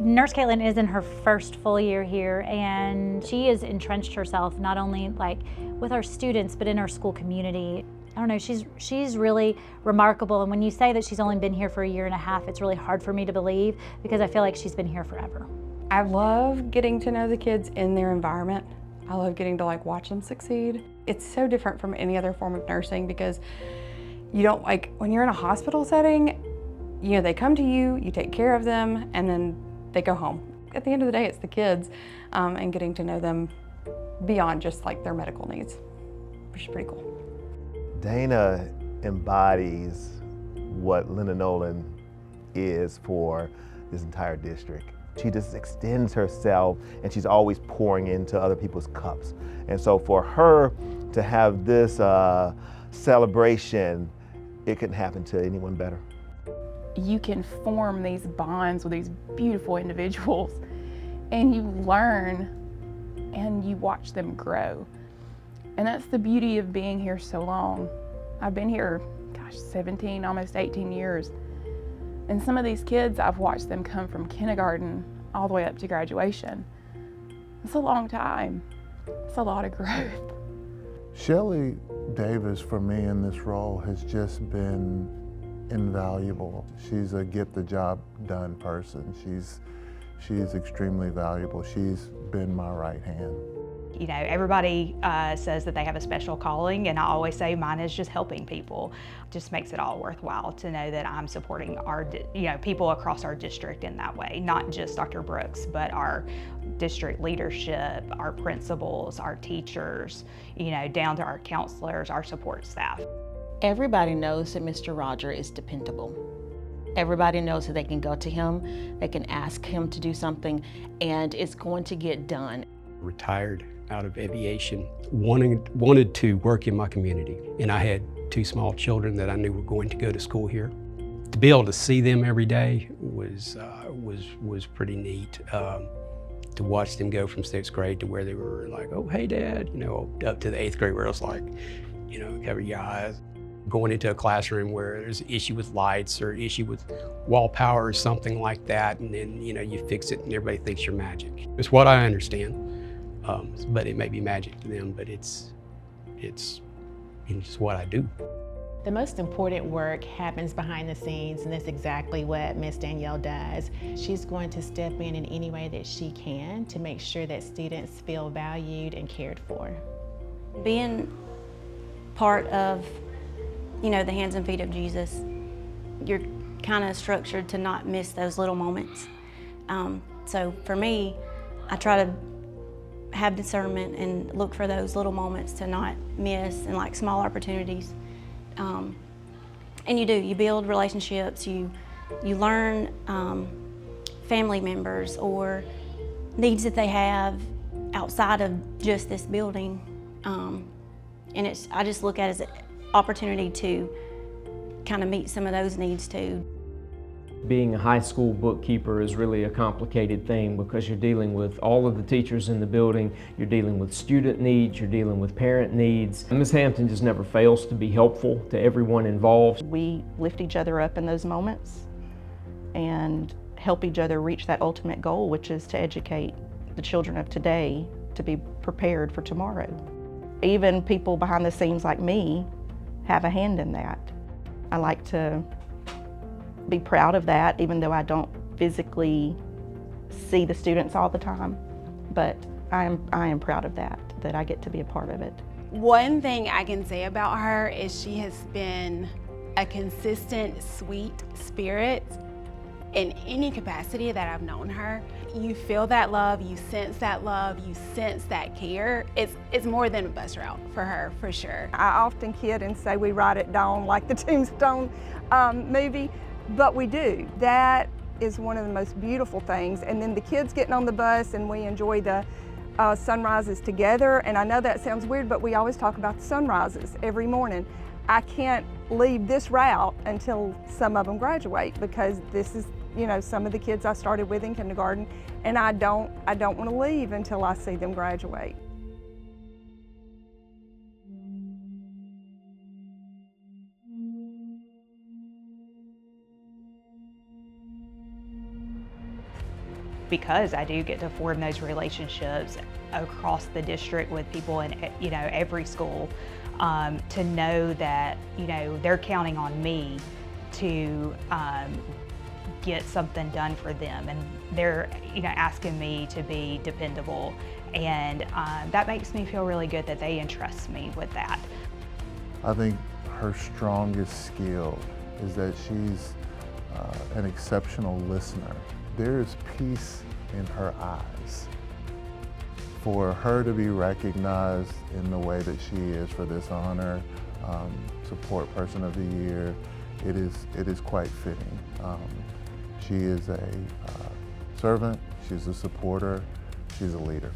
Nurse Caitlin is in her first full year here, and she has entrenched herself not only like with our students, but in our school community. I don't know, she's really remarkable, and when you say that she's only been here for a year and a half, it's really hard for me to believe because I feel like she's been here forever. I love getting to know the kids in their environment. I love getting to watch them succeed. It's so different from any other form of nursing because you don't when you're in a hospital setting, they come to you, you take care of them, and then they go home. At the end of the day, it's the kids and getting to know them beyond just their medical needs, which is pretty cool. Dana embodies what Linda Nolan is for this entire district. She just extends herself, and she's always pouring into other people's cups. And so for her to have this celebration, it couldn't happen to anyone better. You can form these bonds with these beautiful individuals, and you learn and you watch them grow. And that's the beauty of being here so long. I've been here, 17, almost 18 years. And some of these kids, I've watched them come from kindergarten all the way up to graduation. It's a long time. It's a lot of growth. Shelly Davis, for me in this role, has just been invaluable. She's a get the job done person. She's extremely valuable. She's been my right hand. Everybody says that they have a special calling, and I always say mine is just helping people. It just makes it all worthwhile to know that I'm supporting our, people across our district in that way, not just Dr. Brooks, but our district leadership, our principals, our teachers, down to our counselors, our support staff. Everybody knows that Mr. Roger is dependable. Everybody knows that they can go to him, they can ask him to do something, and it's going to get done. Retired out of aviation, wanted to work in my community, and I had 2 small children that I knew were going to go to school here. To be able to see them every day was pretty neat. To watch them go from 6th grade to where they were like, "Oh, hey, Dad," up to the 8th grade where it was like, cover your eyes. Going into a classroom where there's an issue with lights or an issue with wall power or something like that, and then you fix it and everybody thinks you're magic. It's what I understand, but it may be magic to them, but it's just what I do. The most important work happens behind the scenes, and that's exactly what Miss Danielle does. She's going to step in any way that she can to make sure that students feel valued and cared for. Being part of the hands and feet of Jesus, you're kind of structured to not miss those little moments. So for me, I try to have discernment and look for those little moments to not miss, and small opportunities. And you build relationships, you learn family members or needs that they have outside of just this building. And I just look at it as an opportunity to kind of meet some of those needs too. Being a high school bookkeeper is really a complicated thing because you're dealing with all of the teachers in the building, you're dealing with student needs, you're dealing with parent needs. Ms. Hampton just never fails to be helpful to everyone involved. We lift each other up in those moments and help each other reach that ultimate goal, which is to educate the children of today to be prepared for tomorrow. Even people behind the scenes like me have a hand in that. I like to be proud of that, even though I don't physically see the students all the time. But I am proud of that I get to be a part of it. One thing I can say about her is she has been a consistent, sweet spirit in any capacity that I've known her. You feel that love, you sense that care. It's more than a bus route for her, for sure. I often kid and say we ride at dawn like the Tombstone movie, but we do. That is one of the most beautiful things. And then the kids getting on the bus and we enjoy the sunrises together. And I know that sounds weird, but we always talk about the sunrises every morning. I can't leave this route until some of them graduate because this is, some of the kids I started with in kindergarten, and I don't want to leave until I see them graduate. because I do get to form those relationships across the district with people in every school, to know that they're counting on me to get something done for them, and they're asking me to be dependable, and that makes me feel really good that they entrust me with that. I think her strongest skill is that she's an exceptional listener. There is peace in her eyes. For her to be recognized in the way that she is for this honor, Support Person of the Year, it is quite fitting. She is a servant, she's a supporter, she's a leader.